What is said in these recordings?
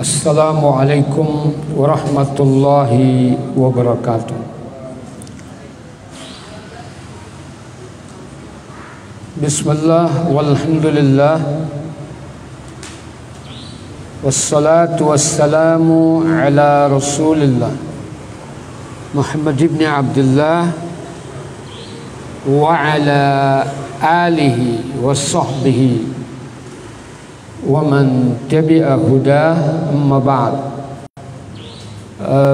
Assalamualaikum warahmatullahi wabarakatuh. Bismillah walhamdulillah wassalatu wassalamu ala rasulillah Muhammad ibn Abdullah wa ala alihi wa sahbihi wa man tabi'a hudah, amma ba'd.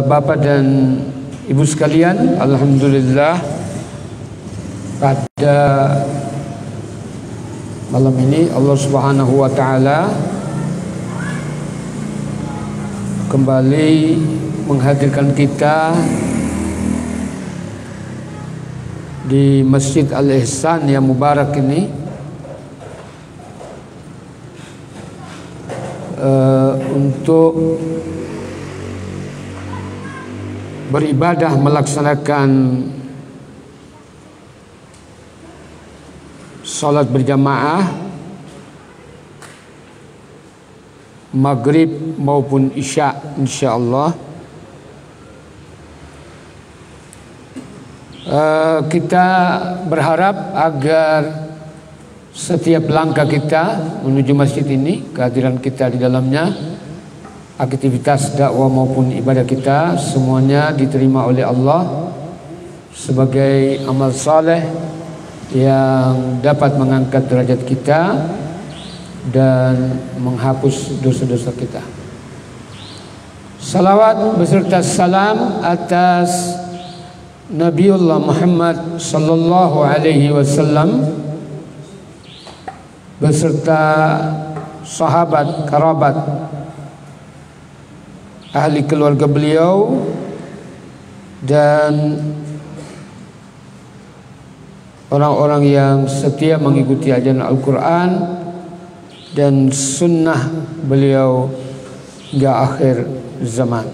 Bapak dan Ibu sekalian, alhamdulillah pada malam ini Allah Subhanahu wa taala kembali menghadirkan kita di Masjid Al-Ihsan yang mubarak ini untuk beribadah, melaksanakan salat berjamaah maghrib maupun isya insyaallah. Kita berharap agar setiap langkah kita menuju masjid ini, kehadiran kita di dalamnya, aktivitas dakwah maupun ibadah kita, semuanya diterima oleh Allah sebagai amal saleh yang dapat mengangkat derajat kita dan menghapus dosa-dosa kita. Salawat beserta salam atas Nabiullah Muhammad sallallahu alaihi wasallam beserta sahabat, kerabat, ahli keluarga beliau dan orang-orang yang setia mengikuti ajaran Al-Quran dan sunnah beliau hingga akhir zaman.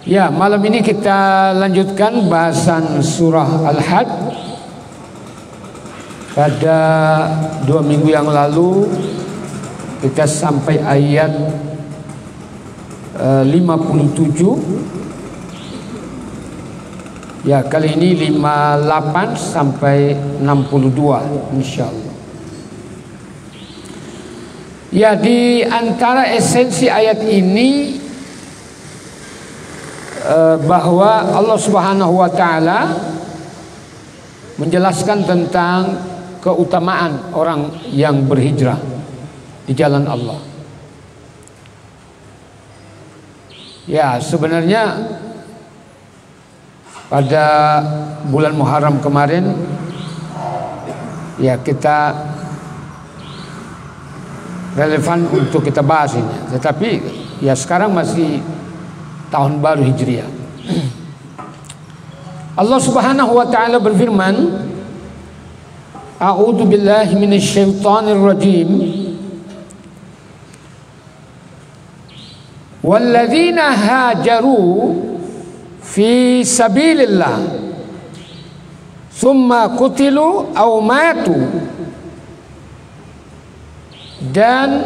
Ya, malam ini kita lanjutkan bahasan surah Al-Hajj. Pada 2 minggu yang lalu kita sampai ayat 57. Ya, kali ini 58 sampai 62 insyaallah. Ya, di antara esensi ayat ini bahwa Allah Subhanahu wa taala menjelaskan tentang keutamaan orang yang berhijrah di jalan Allah. Ya, sebenarnya pada bulan Muharram kemarin ya kita relevan untuk kita bahas ini. Tetapi ya sekarang masih tahun baru Hijriah. Allah Subhanahu wa taala berfirman, A'udzu billahi minasyaitonir rajim. Walladzina hajaru fi sabilillah thumma qutilu aw matu, dan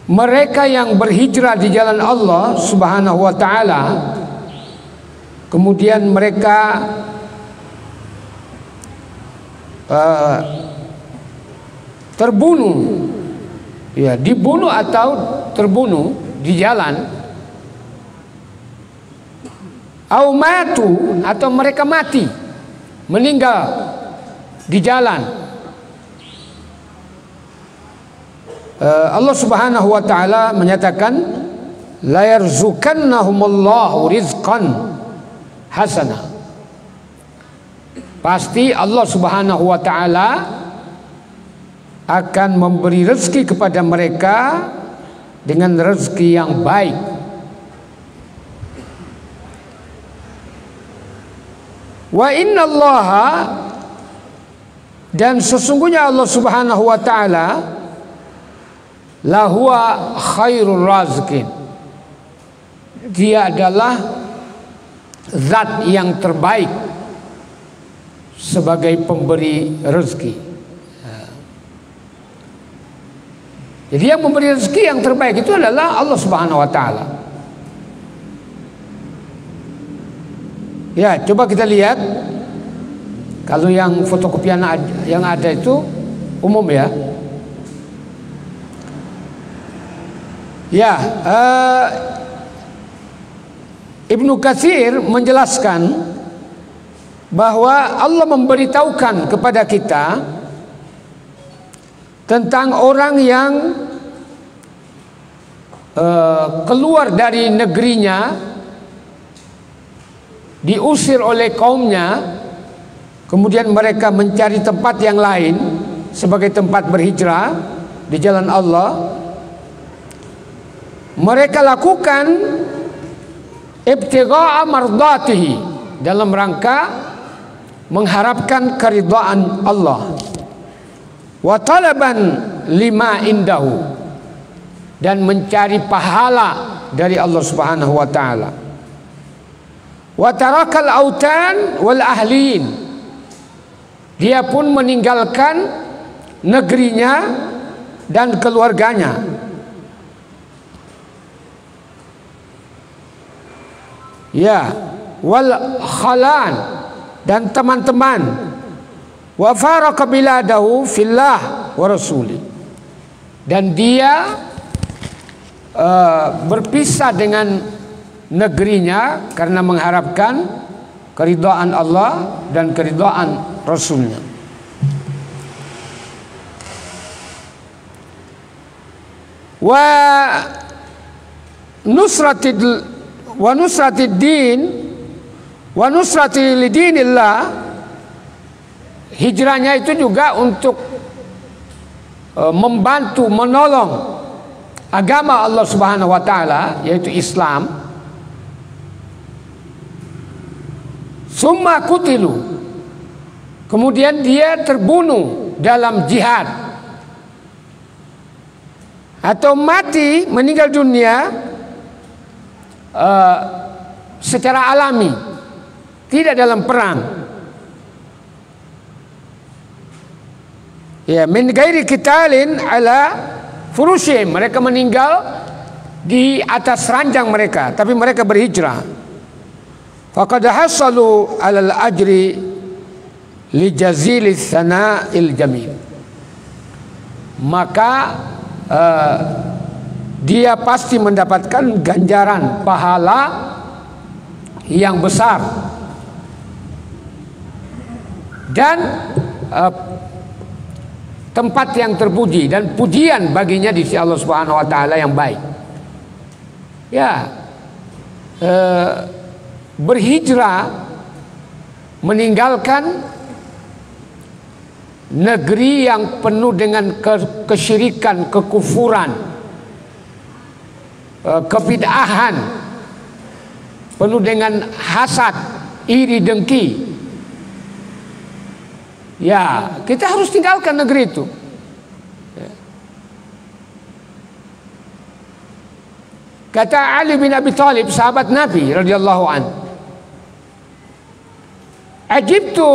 mereka yang berhijrah di jalan Allah Subhanahu wa taala kemudian mereka terbunuh, ya, dibunuh atau terbunuh di jalan, au matu, atau mereka mati, meninggal di jalan. Allah Subhanahu wa taala menyatakan, la yarzuqannahumullahu rizqan hasanah. Pasti Allah Subhanahu wa taala akan memberi rezeki kepada mereka dengan rezeki yang baik. Wa innallaha, dan sesungguhnya Allah Subhanahu wa taala lahuwa khairur raziqin. Dia adalah zat yang terbaik sebagai pemberi rezeki. Jadi yang memberi rezeki yang terbaik itu adalah Allah Subhanahu wa taala. Ya, coba kita lihat. Kalau yang fotokopian yang ada itu umum ya. Ya, Ibnu Katsir menjelaskan bahwa Allah memberitahukan kepada kita tentang orang yang keluar dari negerinya, diusir oleh kaumnya, kemudian mereka mencari tempat yang lain sebagai tempat berhijrah di jalan Allah. Mereka lakukan ibtigha'a mardatihi, dalam rangka mengharapkan keridhaan Allah, wa talaban lima indahu, dan mencari pahala dari Allah Subhanahu wa taala. Wa tarakal autan wal ahlin, dia pun meninggalkan negerinya dan keluarganya. Ya, wal khalan, dan teman-teman. Wa faraka biladahu fillah wa rasuli, dan dia berpisah dengan negerinya karena mengharapkan keridhaan Allah dan keridhaan Rasulnya. Wa nusratid din wa nusrati lidinillah, hijrahnya itu juga untuk membantu, menolong agama Allah Subhanahu wa taala, yaitu Islam. Summa kutilu, kemudian dia terbunuh dalam jihad atau mati, meninggal dunia secara alami, tidak dalam perang. Ya, min ghairi qitalin ala furushim, mereka meninggal di atas ranjang mereka, tapi mereka berhijrah. Faqad hasalu alal ajri li jazili tsana'il jamil, maka dia pasti mendapatkan ganjaran pahala yang besar dan tempat yang terpuji, dan pujian baginya di sisi Allah Subhanahu wa taala yang baik. Ya, berhijrah, meninggalkan negeri yang penuh dengan kesyirikan, kekufuran, kebid'ahan, penuh dengan hasad, iri, dengki. Ya, kita harus tinggalkan negeri itu. Kata Ali bin Abi Thalib, sahabat Nabi radhiyallahu an, ajibtu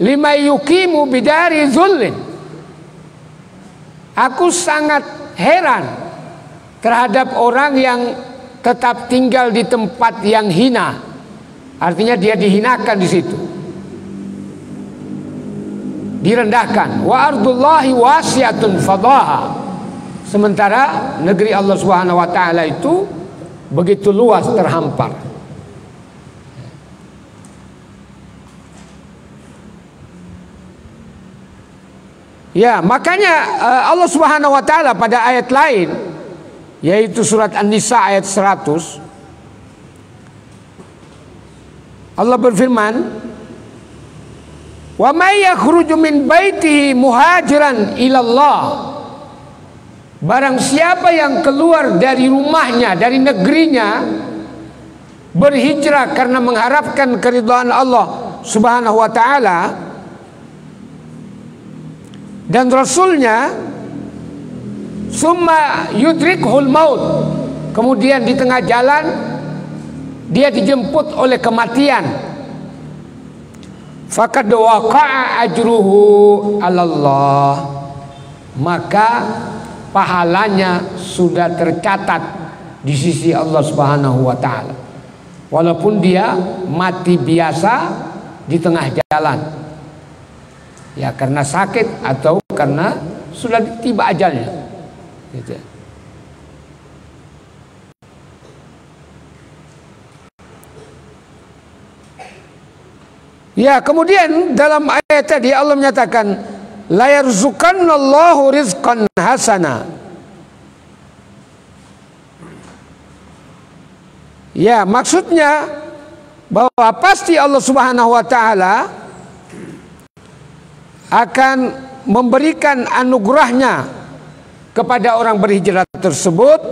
lima yuqimu bidari zullin, aku sangat heran terhadap orang yang tetap tinggal di tempat yang hina, artinya dia dihinakan di situ, direndahkan. Wa ardullahi wasi'atun fadaha, sementara negeri Allah Subhanahu wa taala itu begitu luas, terhampar. Ya, makanya Allah Subhanahu wa taala pada ayat lain, yaitu surat An-Nisa ayat 100, Allah berfirman, wa may yakhruju min baitihi muhajiran ilallah, barang siapa yang keluar dari rumahnya, dari negerinya, berhijrah karena mengharapkan keridhaan Allah Subhanahu wa taala dan Rasulnya, summa yudrikhul maut, kemudian di tengah jalan dia dijemput oleh kematian, faqad waqa'a ajruhu 'alallah, maka pahalanya sudah tercatat di sisi Allah Subhanahu wa taala. Walaupun dia mati biasa di tengah jalan. Ya, karena sakit atau karena sudah tiba ajalnya. Gitu. Ya, kemudian dalam ayat tadi Allah menyatakan la yarzuqannallahu rizqan hasana. Ya, maksudnya bahwa pasti Allah Subhanahu wa taala akan memberikan anugerahnya kepada orang berhijrah tersebut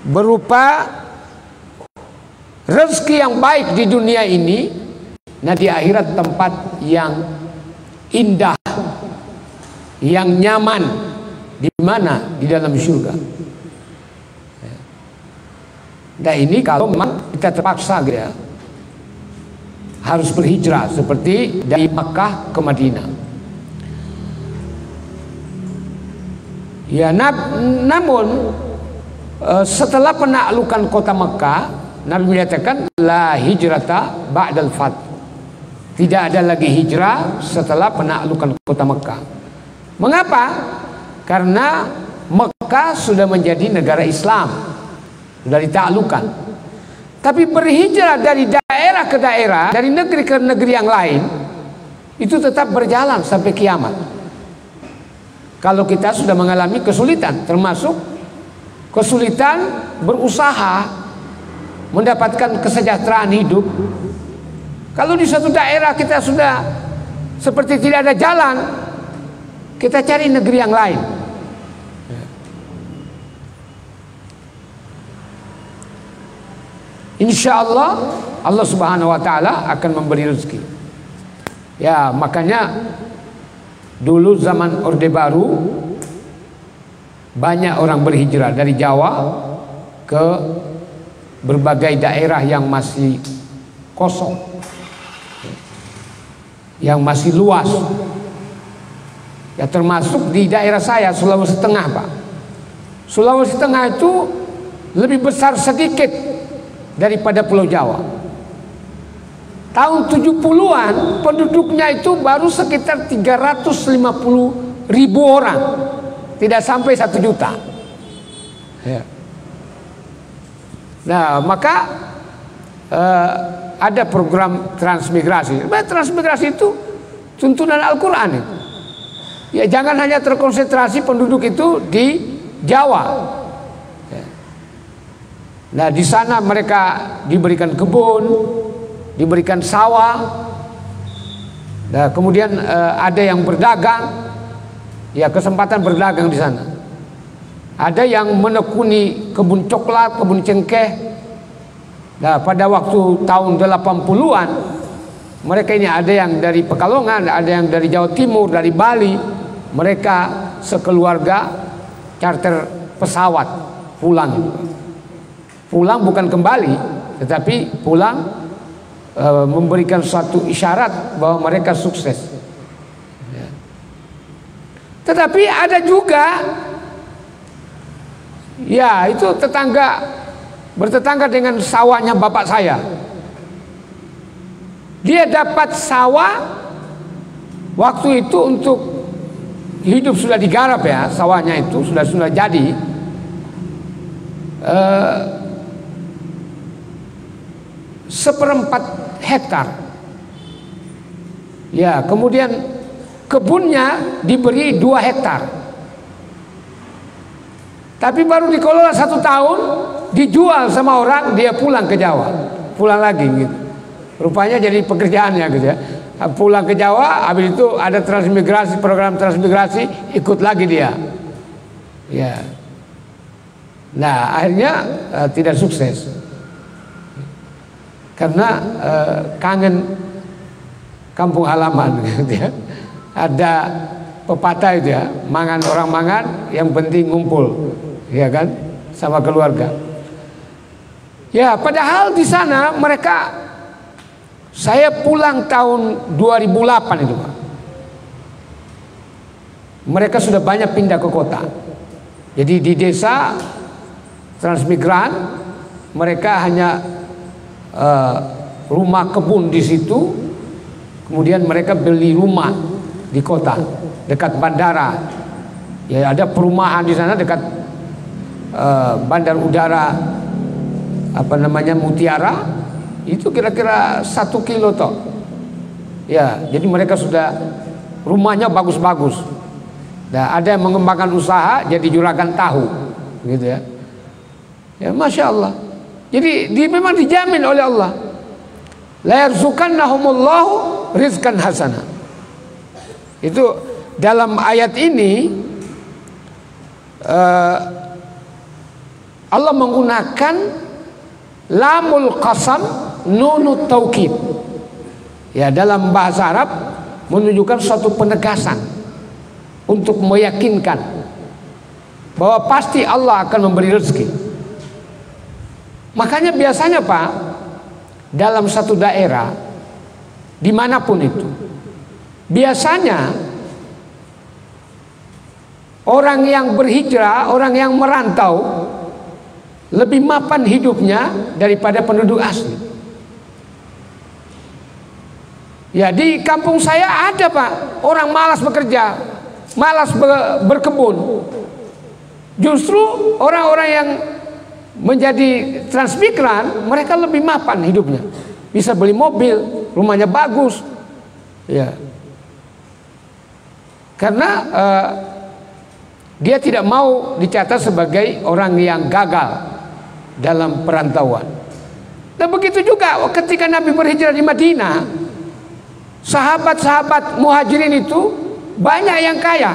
berupa rezeki yang baik di dunia ini. Nah, di akhirat tempat yang indah, yang nyaman, di mana? Di dalam surga. Nah, ini kalau memang kita terpaksa gitu ya, harus berhijrah seperti dari Makkah ke Madinah. Ya, namun setelah penaklukan kota Makkah, Nabi menyatakan la hijrata ba'dal fath. Tidak ada lagi hijrah setelah penaklukan kota Mekah. Mengapa? Karena Mekah sudah menjadi negara Islam, sudah ditaklukkan. Tapi berhijrah dari daerah ke daerah, dari negeri ke negeri yang lain, itu tetap berjalan sampai kiamat. Kalau kita sudah mengalami kesulitan, termasuk kesulitan berusaha mendapatkan kesejahteraan hidup. Kalau di suatu daerah kita sudah seperti tidak ada jalan, kita cari negeri yang lain. Insya Allah, Allah Subhanahu wa taala akan memberi rezeki. Ya, makanya dulu zaman Orde Baru banyak orang berhijrah dari Jawa ke berbagai daerah yang masih kosong, yang masih luas. Ya, termasuk di daerah saya, Sulawesi Tengah, Pak. Sulawesi Tengah itu lebih besar sedikit daripada Pulau Jawa. Tahun 70-an penduduknya itu baru sekitar 350.000 orang, tidak sampai 1 juta. Ya. Nah, maka ada program transmigrasi. Transmigrasi itu tuntunan Al-Quran itu. Ya, jangan hanya terkonsentrasi penduduk itu di Jawa. Ya. Nah, di sana mereka diberikan kebun, diberikan sawah. Nah, kemudian ada yang berdagang. Ya, kesempatan berdagang di sana. Ada yang menekuni kebun coklat, kebun cengkeh. Nah, pada waktu tahun 80-an, mereka ini ada yang dari Pekalongan, ada yang dari Jawa Timur, dari Bali. Mereka sekeluarga charter pesawat pulang. Pulang bukan kembali, tetapi pulang memberikan suatu isyarat bahwa mereka sukses. Ya. Tetapi ada juga, ya, itu bertetangga dengan sawahnya bapak saya. Dia dapat sawah waktu itu untuk hidup sudah digarap, ya, sawahnya itu sudah jadi. Seperempat hektar. Ya, kemudian kebunnya diberi 2 hektar. Tapi baru dikelola 1 tahun, dijual sama orang, dia pulang ke Jawa, pulang lagi gitu. Rupanya jadi pekerjaannya gitu ya. Pulang ke Jawa, habis itu ada transmigrasi, program transmigrasi, ikut lagi dia. Ya. Nah, akhirnya tidak sukses. Karena kangen kampung halaman gitu ya. Ada pepatah itu ya, mangan orang mangan, yang penting ngumpul, ya kan, sama keluarga. Ya, padahal di sana mereka, saya pulang tahun 2008 itu, Pak. Mereka sudah banyak pindah ke kota. Jadi di desa transmigran mereka hanya rumah kebun di situ, kemudian mereka beli rumah di kota dekat bandara. Ya ada perumahan di sana dekat bandar udara apa namanya Mutiara, itu kira-kira 1 kilo toh. Ya, jadi mereka sudah rumahnya bagus-bagus. Nah, ada yang mengembangkan usaha jadi juragan tahu, gitu ya. Ya, masya Allah. Jadi memang dijamin oleh Allah. La yarzuqannahumullahu rizqan hasana. Itu dalam ayat ini Allah menggunakan lamul qasam nunut taukid. Ya, dalam bahasa Arab menunjukkan suatu penegasan untuk meyakinkan bahwa pasti Allah akan memberi rezeki. Makanya biasanya Pak, dalam satu daerah dimanapun itu, biasanya orang yang berhijrah, orang yang merantau lebih mapan hidupnya daripada penduduk asli. Ya, di kampung saya ada Pak, orang malas bekerja, malas berkebun. Justru orang-orang yang menjadi transmigran, mereka lebih mapan hidupnya, bisa beli mobil, rumahnya bagus, ya, karena dia tidak mau dicatat sebagai orang yang gagal dalam perantauan. Dan begitu juga ketika Nabi berhijrah di Madinah, sahabat-sahabat muhajirin itu banyak yang kaya.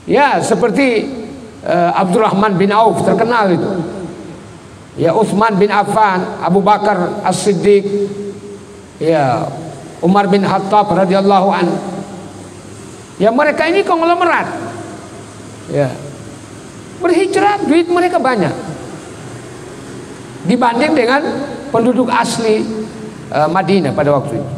Ya, seperti Abdurrahman bin Auf terkenal itu. Ya, Utsman bin Affan, Abu Bakar As-Siddiq, ya, Umar bin Khattab radhiyallahu anhu. Ya, mereka ini konglomerat. Ya. Berhijrah, duit mereka banyak dibanding dengan penduduk asli Madinah pada waktu itu.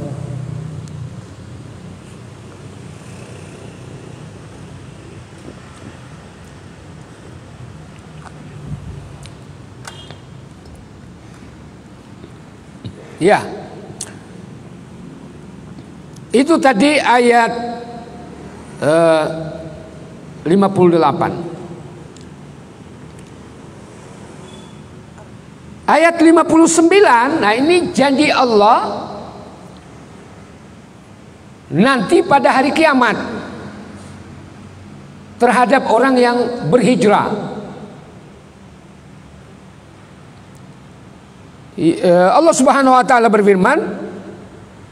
Ya, itu tadi ayat 58. Ayat 59, nah ini janji Allah nanti pada hari kiamat terhadap orang yang berhijrah. Allah Subhanahu wa taala berfirman,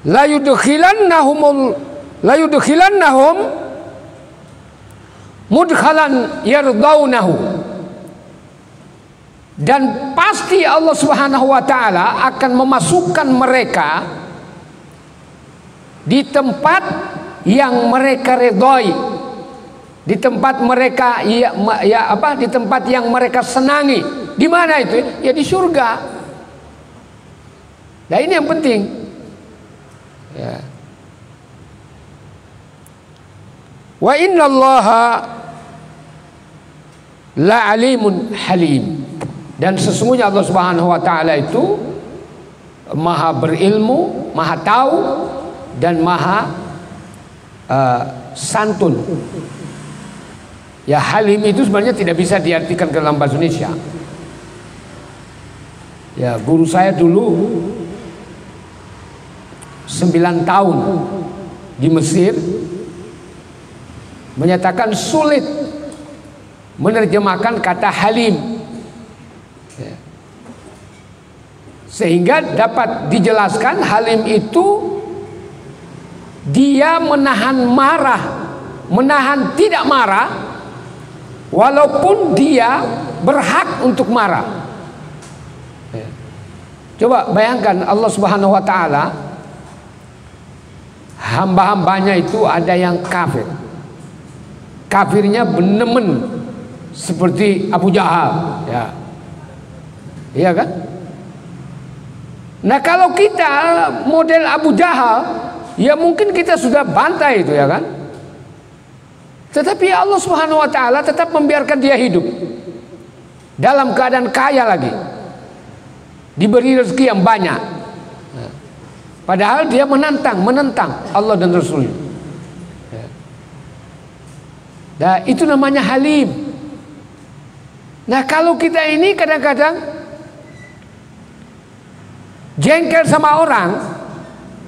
la yudkhilannahum mudkhalan yardaunahu. Dan pasti Allah Subhanahu wa taala akan memasukkan mereka di tempat yang mereka redhoi, di tempat mereka di tempat yang mereka senangi. Di mana itu? Ya di surga. Nah, ini yang penting. Ya. Wa innallaha la alimun halim. Dan sesungguhnya Allah Subhanahu wa taala itu maha berilmu, maha tahu, dan maha santun. Ya, halim itu sebenarnya tidak bisa diartikan ke dalam bahasa Indonesia. Ya, guru saya dulu 9 tahun di Mesir menyatakan sulit menerjemahkan kata halim, ya, sehingga dapat dijelaskan halim itu dia menahan marah, menahan tidak marah walaupun dia berhak untuk marah. Ya. Coba bayangkan Allah Subhanahu wa taala, hamba-hambanya itu ada yang kafir, kafirnya benemen seperti Abu Jahal, ya, iya kan? Nah, kalau kita model Abu Jahal, ya mungkin kita sudah bantai itu, ya kan? Tetapi Allah Subhanahu wa taala tetap membiarkan dia hidup dalam keadaan kaya lagi, diberi rezeki yang banyak. Padahal dia menentang Allah dan Rasulnya. Nah, itu namanya halim. Nah, kalau kita ini kadang-kadang jengkel sama orang,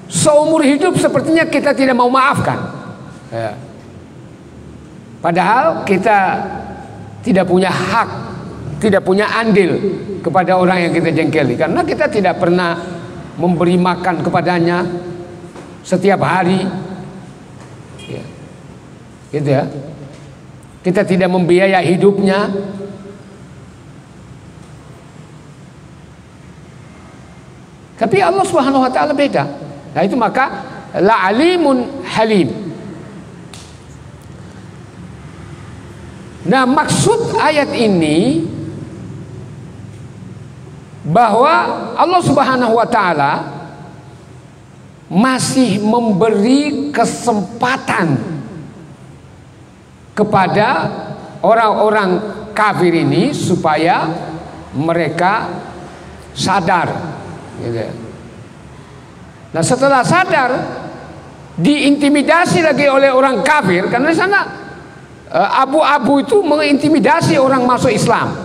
seumur hidup sepertinya kita tidak mau maafkan. Padahal kita tidak punya hak, tidak punya andil kepada orang yang kita jengkeli, karena kita tidak pernah memberi makan kepadanya setiap hari, gitu ya. Kita tidak membiayai hidupnya. Tapi Allah Subhanahu wa taala beda. Nah, itu maka la alimun halim. Nah, maksud ayat ini bahwa Allah Subhanahu wa taala masih memberi kesempatan kepada orang-orang kafir ini supaya mereka sadar, gitu. Nah, setelah sadar, diintimidasi lagi oleh orang kafir, karena di sana abu-abu itu mengintimidasi orang masuk Islam.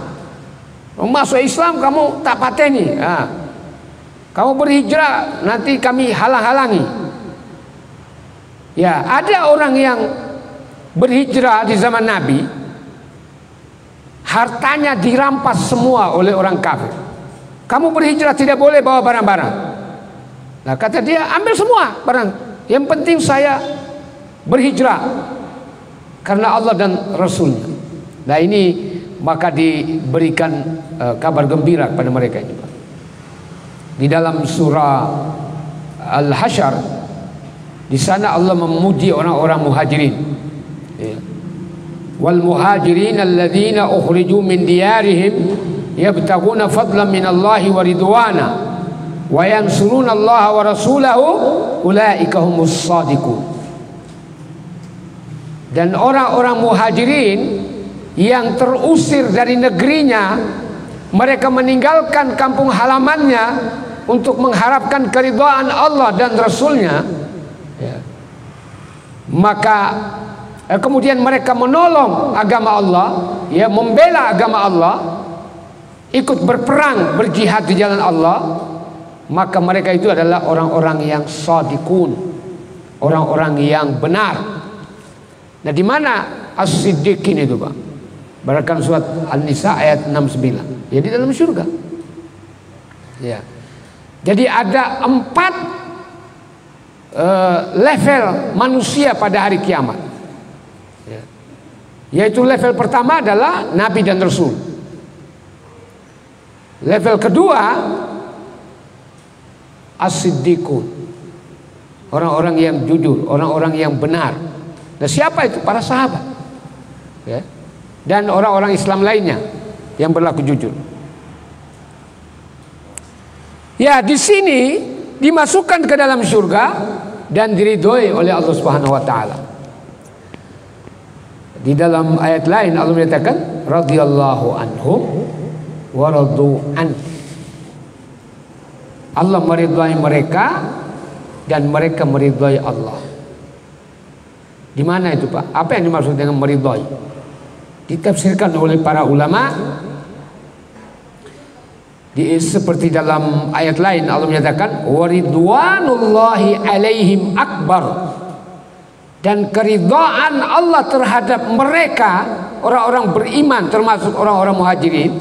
Masuk Islam kamu tak pateni, kamu berhijrah nanti kami halang-halangi. Ya, ada orang yang berhijrah di zaman Nabi, hartanya dirampas semua oleh orang kafir. Kamu berhijrah tidak boleh bawa barang-barang. Nah, kata dia, ambil semua barang, yang penting saya berhijrah karena Allah dan Rasulnya. Nah, ini maka diberikan kabar gembira kepada mereka juga. Di dalam surah Al-Hasyr, di sana Allah memuji orang-orang muhajirin. Wal muhajirin alladzina ukhriju min diyarihim yabtaguna fadlan min Allah wa ridwana wa yansuruna Allah wa rasulahu ulaika humus shadiqun. Dan orang-orang muhajirin yang terusir dari negerinya, mereka meninggalkan kampung halamannya untuk mengharapkan keridhaan Allah dan Rasulnya, maka kemudian mereka menolong agama Allah, ya, membela agama Allah, ikut berperang, berjihad di jalan Allah, maka mereka itu adalah orang-orang yang shadiqun, orang-orang yang benar. Nah, di mana as-siddiqin itu, Pak? Berdasarkan surat An-Nisa ayat 69. Ya, di dalam surga. Ya. Jadi ada 4 level manusia pada hari kiamat. Ya. Yaitu level pertama adalah Nabi dan Rasul. Level kedua as-siddiqun, orang-orang yang jujur, orang-orang yang benar. Nah, siapa itu? Para sahabat, ya, dan orang-orang Islam lainnya yang berlaku jujur. Ya, di sini dimasukkan ke dalam surga dan diridhoi oleh Allah Subhanahu wa taala. Di dalam ayat lain Allah menyatakan radhiyallahu anhum wa radu an. Allah meridhai mereka dan mereka meridhai Allah. Di mana itu, Pak? Apa yang dimaksud dengan meridhai? Ditafsirkan oleh para ulama seperti dalam ayat lain Allah menyatakan waridwanullahi alaihim akbar, dan keridhaan Allah terhadap mereka orang-orang beriman termasuk orang-orang muhajirin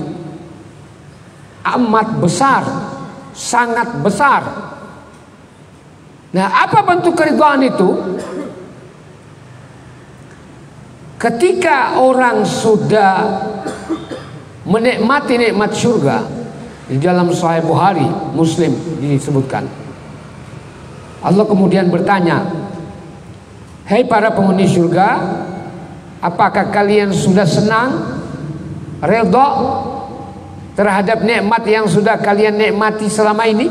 amat besar, sangat besar. Nah, apa bentuk keridhaan itu? Ketika orang sudah menikmati nikmat surga, di dalam Sahih Bukhari, Muslim disebutkan, Allah kemudian bertanya, "Hei para penghuni surga, apakah kalian sudah senang, redha terhadap nikmat yang sudah kalian nikmati selama ini?"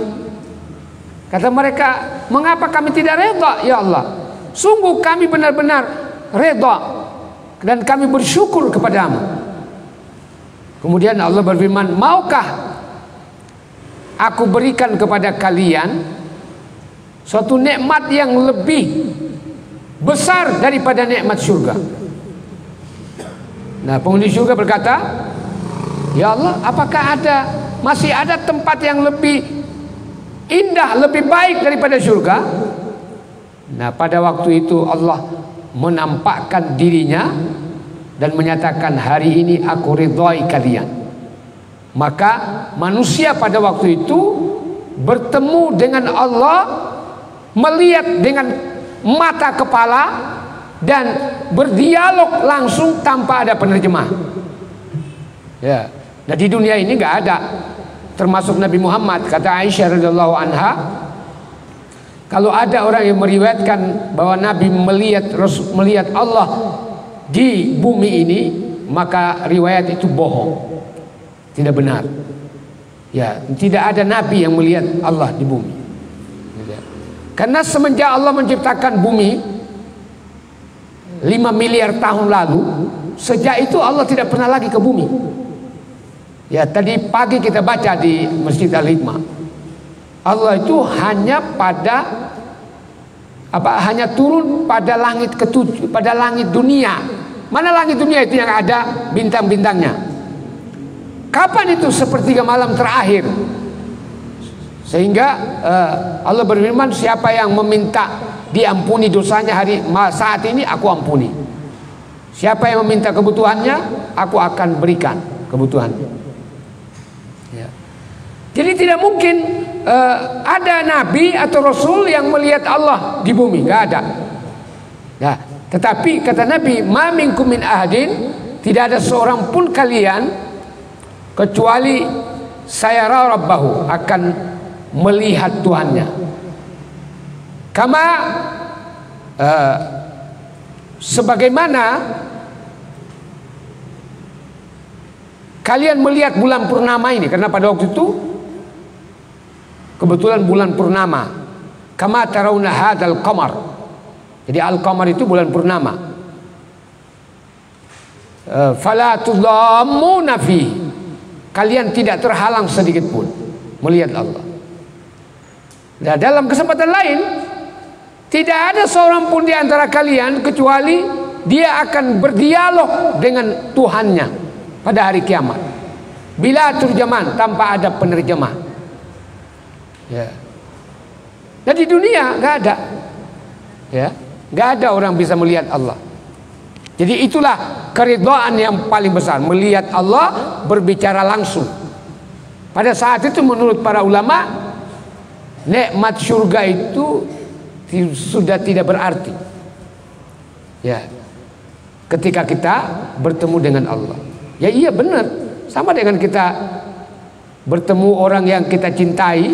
Kata mereka, "Mengapa kami tidak redha, ya Allah? Sungguh kami benar-benar redha dan kami bersyukur kepadamu. Kemudian Allah berfirman, maukah aku berikan kepada kalian suatu nikmat yang lebih besar daripada nikmat surga? Nah, penghuni surga berkata, ya Allah, apakah masih ada tempat yang lebih indah, lebih baik daripada surga? Nah, pada waktu itu Allah menampakkan dirinya dan menyatakan, hari ini aku ridhoi kalian. Maka manusia pada waktu itu bertemu dengan Allah, melihat dengan mata kepala dan berdialog langsung tanpa ada penerjemah. Ya. Nah, di dunia ini nggak ada, termasuk Nabi Muhammad. Kata Aisyah radhiyallahu anha, kalau ada orang yang meriwayatkan bahwa Nabi melihat Allah di bumi ini, maka riwayat itu bohong, tidak benar. Ya, tidak ada Nabi yang melihat Allah di bumi. Karena semenjak Allah menciptakan bumi 5 miliar tahun lalu, sejak itu Allah tidak pernah lagi ke bumi. Ya, tadi pagi kita baca di Masjid Al-Hikmah, Allah itu hanya turun pada langit ketujuh, pada langit dunia. Mana langit dunia itu yang ada bintang-bintangnya? Kapan itu? Sepertiga malam terakhir. Sehingga Allah berfirman, siapa yang meminta diampuni dosanya saat ini, aku ampuni. Siapa yang meminta kebutuhannya, aku akan berikan kebutuhannya. Ya. Jadi tidak mungkin ada nabi atau rasul yang melihat Allah di bumi, nggak ada. Nah, tetapi kata Nabi, ma minkum min ahadin, tidak ada seorang pun kalian kecuali sayara rabbahu, akan melihat Tuhannya. Kama sebagaimana kalian melihat bulan purnama ini, karena pada waktu itu kebetulan bulan purnama. Kama tarawna hadzal qamar. Jadi al-qamar itu bulan purnama. Fala tudhammuna fi. Kalian tidak terhalang sedikit pun melihat Allah. Nah, dalam kesempatan lain, tidak ada seorang pun di antara kalian kecuali dia akan berdialog dengan Tuhannya pada hari kiamat. Bila turjaman, tanpa ada penerjemah. Ya. Nah, di dunia nggak ada, ya, nggak ada orang bisa melihat Allah. Jadi itulah keridhaan yang paling besar, melihat Allah berbicara langsung. Pada saat itu menurut para ulama, nikmat surga itu sudah tidak berarti. Ya, ketika kita bertemu dengan Allah. Ya iya benar, sama dengan kita bertemu orang yang kita cintai,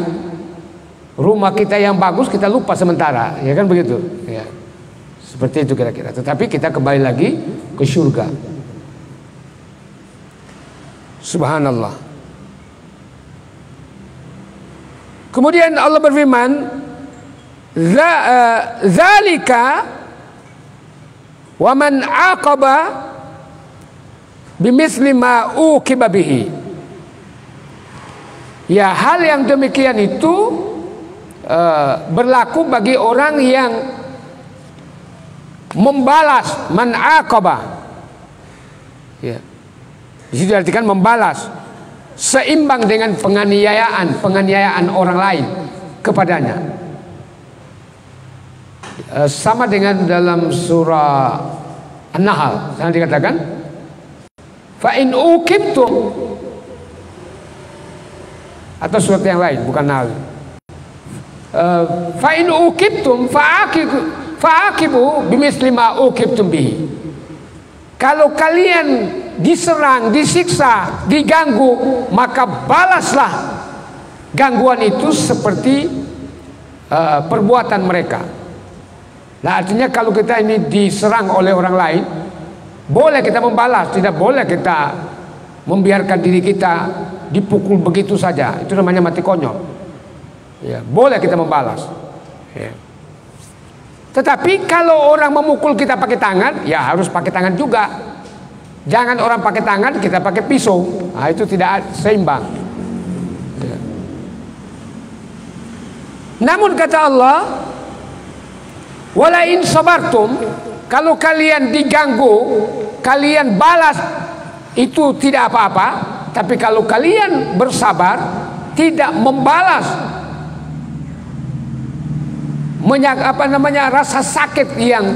rumah kita yang bagus kita lupa sementara, ya kan begitu. Ya, seperti itu kira-kira. Tetapi kita kembali lagi ke surga. Subhanallah. Kemudian Allah berfirman, zalika wa man aqaba bimisli ma uqiba bihi. Ya, hal yang demikian itu berlaku bagi orang yang membalas, man aqaba. Ya. Di situ artikan membalas, seimbang dengan penganiayaan orang lain kepadanya. Sama dengan dalam surah An-Nahl, sana dikatakan, fa in uqibtum, atau surat yang lain bukan Nahl, fa in uqibtum fa'aqibu bimisli ma uqibtum bihi. Kalau kalian diserang, disiksa, diganggu, maka balaslah gangguan itu seperti perbuatan mereka. Nah, artinya kalau kita ini diserang oleh orang lain, boleh kita membalas, tidak boleh kita membiarkan diri kita dipukul begitu saja. Itu namanya mati konyol. Ya, boleh kita membalas. Ya. Tetapi kalau orang memukul kita pakai tangan, ya harus pakai tangan juga. Jangan orang pakai tangan, kita pakai pisau. Nah, itu tidak seimbang. Namun kata Allah, wala in sabartum, kalau kalian diganggu, kalian balas, itu tidak apa-apa. Tapi kalau kalian bersabar, tidak membalas rasa sakit yang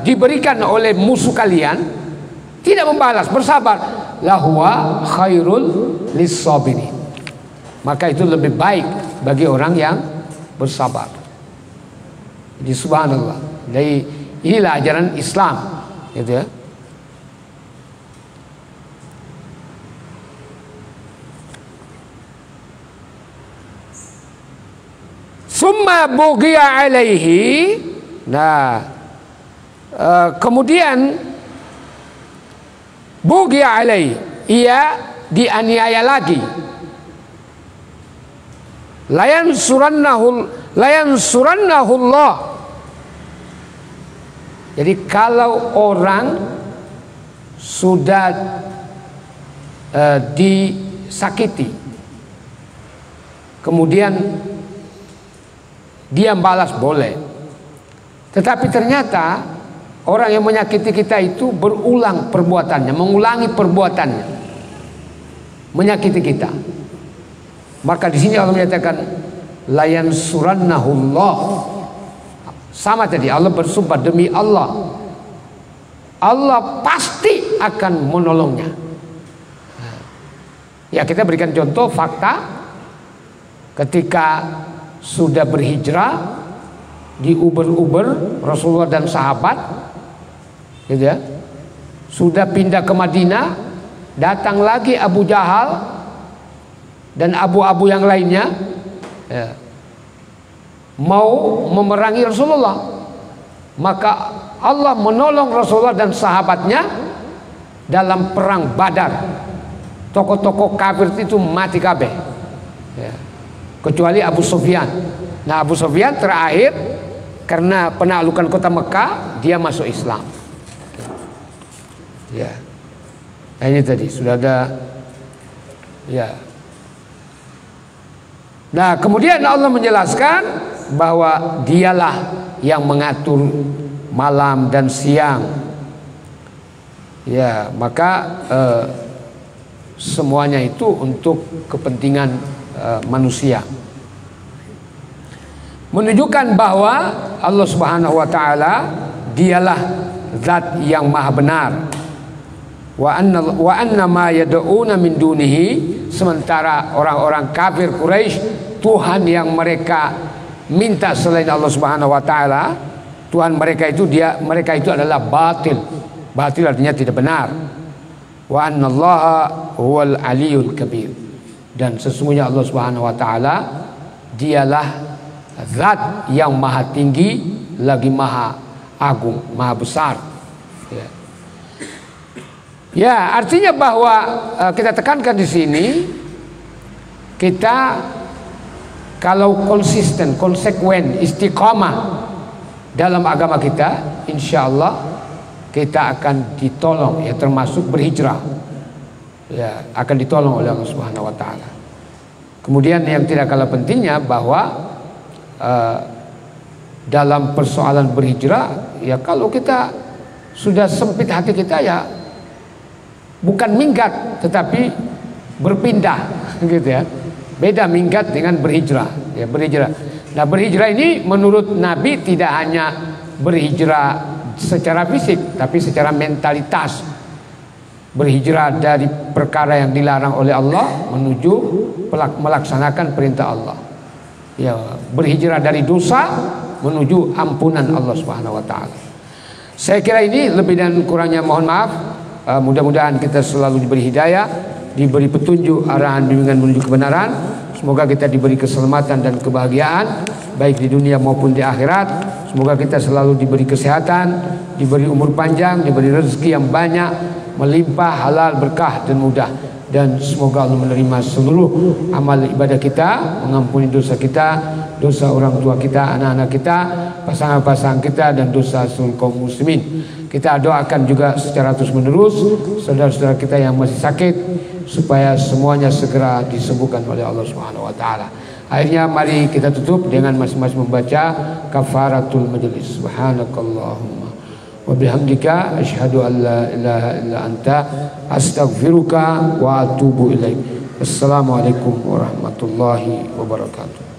diberikan oleh musuh kalian, tidak membalas, bersabar, lahwa khairul lis-sabirin, maka itu lebih baik bagi orang yang bersabar. Jadi subhanallah, jadi inilah ajaran Islam, gitu ya. Summa bughiya alaihi. Nah, kemudian bughiya alaihi, ia dianiaya lagi. Layansurannahu Allah. Jadi kalau orang sudah disakiti, kemudian dia balas, boleh. Tetapi ternyata orang yang menyakiti kita itu berulang perbuatannya, mengulangi perbuatannya, menyakiti kita. Maka di sini Allah menyatakan layansurannahullah. Sama tadi Allah bersumpah, demi Allah, Allah pasti akan menolongnya. Ya, kita berikan contoh fakta ketika sudah berhijrah di Uber Rasulullah dan sahabat, gitu ya, sudah pindah ke Madinah, datang lagi Abu Jahal dan abu-abu yang lainnya, ya, mau memerangi Rasulullah. Maka Allah menolong Rasulullah dan sahabatnya dalam perang Badar. Tokoh-tokoh kafir itu mati kabeh, ya, kecuali Abu Sufyan. Nah, Abu Sufyan terakhir karena penaklukan kota Mekah, dia masuk Islam. Ya, nah, ini tadi sudah ada. Ya. Nah, kemudian Allah menjelaskan bahwa dialah yang mengatur malam dan siang. Ya, maka semuanya itu untuk kepentingan manusia, menunjukkan bahwa Allah Subhanahu wa taala dialah zat yang maha benar. Wa anna ma yad'una min dunihi, sementara orang-orang kafir Quraisy, Tuhan yang mereka minta selain Allah Subhanahu wa taala, Tuhan mereka itu adalah batil. Batil artinya tidak benar. Wa annallaha huwal aliyul kabir, dan sesungguhnya Allah Subhanahu wa taala dialah zat yang maha tinggi lagi maha agung, maha besar. Ya, ya, artinya bahwa kita tekankan di sini, kita kalau konsisten, konsekuen, istiqamah dalam agama kita, insya Allah kita akan ditolong, ya, termasuk berhijrah, ya, akan ditolong oleh Allah Subhanahu wa taala. Kemudian yang tidak kalah pentingnya bahwa dalam persoalan berhijrah, ya, kalau kita sudah sempit hati kita, ya, bukan minggat tetapi berpindah, gitu ya. Beda minggat dengan berhijrah, ya, berhijrah. Nah, berhijrah ini menurut Nabi tidak hanya berhijrah secara fisik, tapi secara mentalitas. Berhijrah dari perkara yang dilarang oleh Allah menuju melaksanakan perintah Allah. Ya, berhijrah dari dosa menuju ampunan Allah Subhanahu wa taala. Saya kira ini lebih dan kurangnya mohon maaf. Mudah-mudahan kita selalu diberi hidayah, diberi petunjuk, arahan, bimbingan menuju kebenaran. Semoga kita diberi keselamatan dan kebahagiaan baik di dunia maupun di akhirat. Semoga kita selalu diberi kesehatan, diberi umur panjang, diberi rezeki yang banyak, melimpah, halal, berkah dan mudah. Dan semoga Allah menerima seluruh amal ibadah kita, mengampuni dosa kita, dosa orang tua kita, anak-anak kita, pasangan-pasangan kita, dan dosa seluruh kaum muslimin. Kita doakan juga secara terus menerus saudara-saudara kita yang masih sakit supaya semuanya segera disembuhkan oleh Allah Subhanahu wa taala. Akhirnya mari kita tutup dengan masing-masing membaca kafaratul majlis. Subhanakallahumma wa bihamdika asyhadu an la ilaha illa anta astaghfiruka wa atubu ilaik. Assalamualaikum warahmatullahi wabarakatuh.